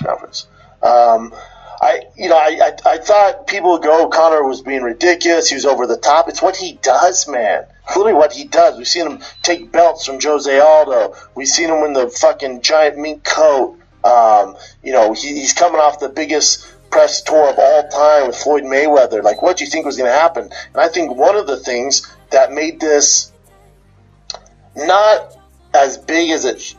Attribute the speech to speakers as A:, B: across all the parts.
A: conference. I thought people would go, Conor was being ridiculous. He was over the top. It's what he does, man. It's literally what he does. We've seen him take belts from Jose Aldo. We've seen him win the fucking giant mink coat. He's coming off the biggest press tour of all time with Floyd Mayweather. Like, what do you think was going to happen? And I think one of the things that made this not as big as it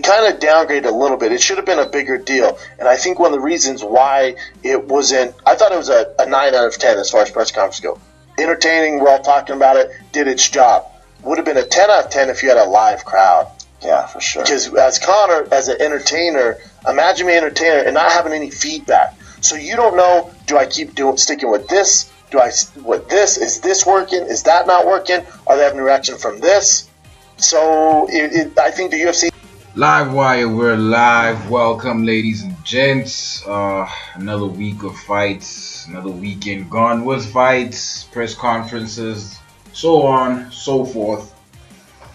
A: kind of downgraded a little bit. It should have been a bigger deal. And I think one of the reasons why it wasn't, I thought it was a 9 out of 10 as far as press conferences go. Entertaining, we're all talking about it, did its job. Would have been a 10 out of 10 if you had a live crowd.
B: Yeah, for sure.
A: Because as Conor, as an entertainer, imagine being an entertainer and not having any feedback. So you don't know, do I keep sticking with this? Is this working? Is that not working? Are they having a reaction from this? So I think the UFC...
C: Live Wire, we're live. Welcome, ladies and gents. Another week of fights, another weekend gone with fights, press conferences, so on, so forth.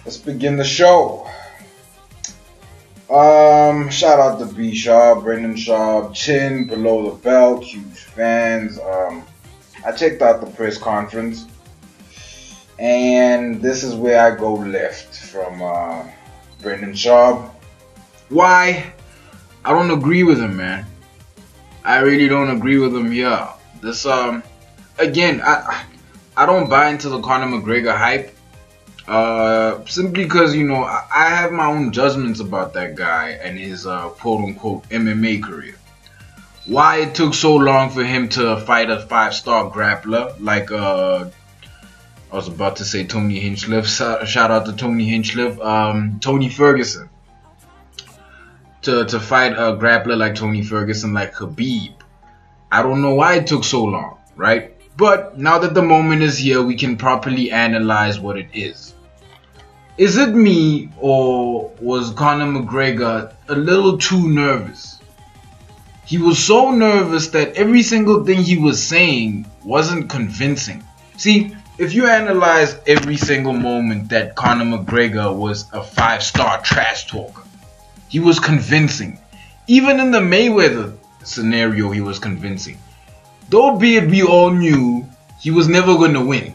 C: Let's begin the show. Shout out to B. Schaub, Brendan Schaub, Chin, Below the Belt, huge fans. I checked out the press conference, and this is where I go left from Brendan Schaub. Why? I don't agree with him, man. I really don't agree with him here. This again, I don't buy into the Conor McGregor hype. Simply because, I have my own judgments about that guy and his quote-unquote MMA career. Why it took so long for him to fight a 5-star grappler like I was about to say Tony Hinchcliffe. Shout out to Tony Hinchcliffe. Tony Ferguson. To fight a grappler like Tony Ferguson, like Khabib. I don't know why it took so long, right? But now that the moment is here, we can properly analyze what it is. Is it me, or was Conor McGregor a little too nervous? He was so nervous that every single thing he was saying wasn't convincing. See, if you analyze every single moment that Conor McGregor was a 5-star trash talker, he was convincing. Even in the Mayweather scenario, he was convincing. Though be it we all knew he was never going to win.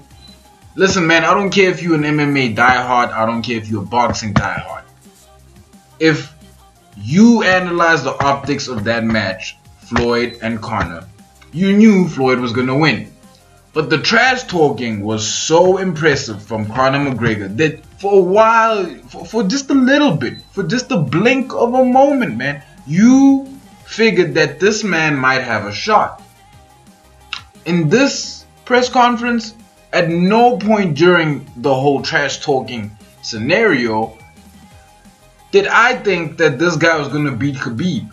C: Listen, man, I don't care if you're an MMA diehard. I don't care if you're a boxing diehard. If you analyze the optics of that match, Floyd and Conor, you knew Floyd was going to win. But the trash talking was so impressive from Conor McGregor that for a while, for just a little bit, for just a blink of a moment, man, you figured that this man might have a shot. In this press conference, at no point during the whole trash talking scenario did I think that this guy was going to beat Khabib.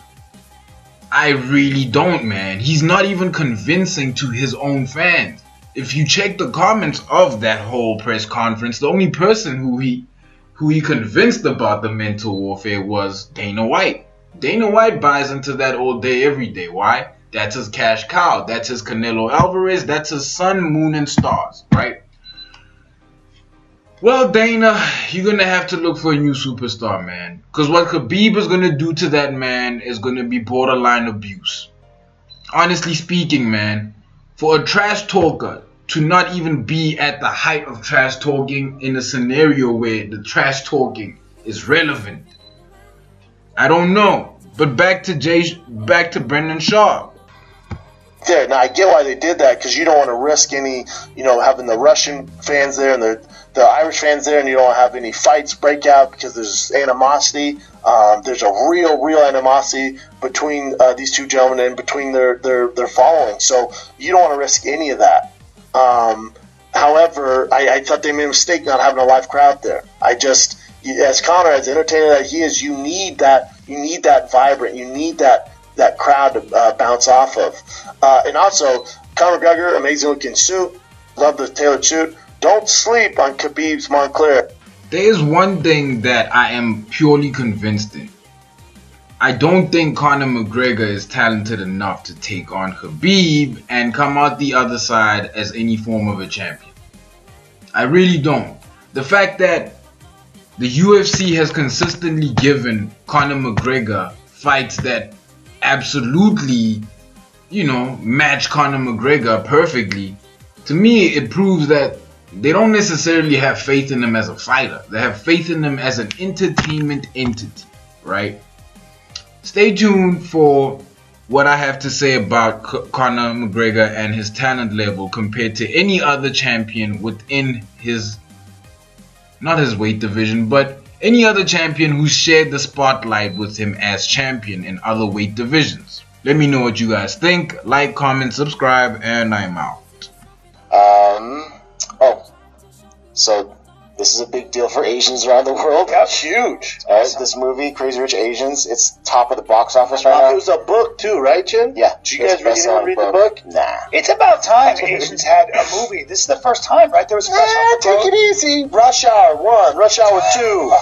C: I really don't, man. He's not even convincing to his own fans. If you check the comments of that whole press conference, the only person who he convinced about the mental warfare was Dana White. Dana White buys into that all day, every day. Why? That's his cash cow. That's his Canelo Alvarez. That's his sun, moon, and stars, right? Well, Dana, you're going to have to look for a new superstar, man. Because what Khabib is going to do to that man is going to be borderline abuse. Honestly speaking, man, for a trash talker to not even be at the height of trash talking in a scenario where the trash talking is relevant, I don't know. But back to Brendan Schaub.
A: Yeah, now I get why they did that, because you don't want to risk any, having the Russian fans there and the Irish fans there, and you don't have any fights break out because there's animosity. There's a real animosity between these two gentlemen and between their following. So you don't want to risk any of that. However, I thought they made a mistake not having a live crowd there. As Conor, as entertainer that he is, you need that vibrant, you need that crowd to bounce off of. And also, Conor McGregor, amazing looking suit. Love the tailored suit. Don't sleep on Khabib's Montclair.
C: There is one thing that I am purely convinced in. I don't think Conor McGregor is talented enough to take on Khabib and come out the other side as any form of a champion. I really don't. The fact that the UFC has consistently given Conor McGregor fights that absolutely, match Conor McGregor perfectly, to me it proves that they don't necessarily have faith in him as a fighter. They have faith in him as an entertainment entity, right? Stay tuned for what I have to say about Conor McGregor and his talent level compared to any other champion within not his weight division, but any other champion who shared the spotlight with him as champion in other weight divisions. Let me know what you guys think. Like, comment, subscribe, and I'm out.
A: So this is a big deal for Asians around the world.
B: That's huge.
A: This movie, Crazy Rich Asians, it's top of the box office right now. It was a book too, right, Chin? Yeah. Did you guys read the book? Nah.
B: It's about time Asians had a movie. This is the first time, right? There was a
A: take it easy. Rush Hour 1, Rush Hour 2.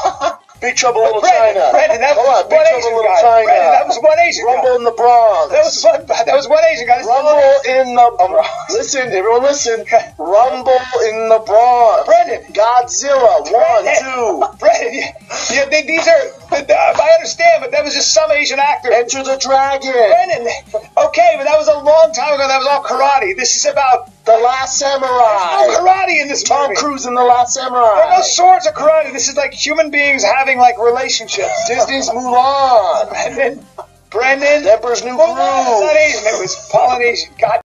A: Big Trouble in Little China.
B: Brandon, that was one Asian guy. Brandon, that was one Asian guy.
A: Rumble in the Bronx.
B: That was one Asian guy.
A: Rumble in the Bronx. Listen, everyone listen. Rumble in the Bronx.
B: Brandon.
A: Godzilla 1, 2.
B: Brandon, these are. I understand, but that was just some Asian actor.
A: Enter the Dragon.
B: Brandon, okay, but that was a long time ago. That was all karate. This is about
A: The Last Samurai.
B: There's no karate in this
A: Tom
B: movie.
A: Cruise in The Last Samurai.
B: There are no swords or karate. This is like human beings having like relationships.
A: Disney's Mulan.
B: Brandon.
A: Emperor's New Groove.
B: It's not Asian. It was Polynesian. God.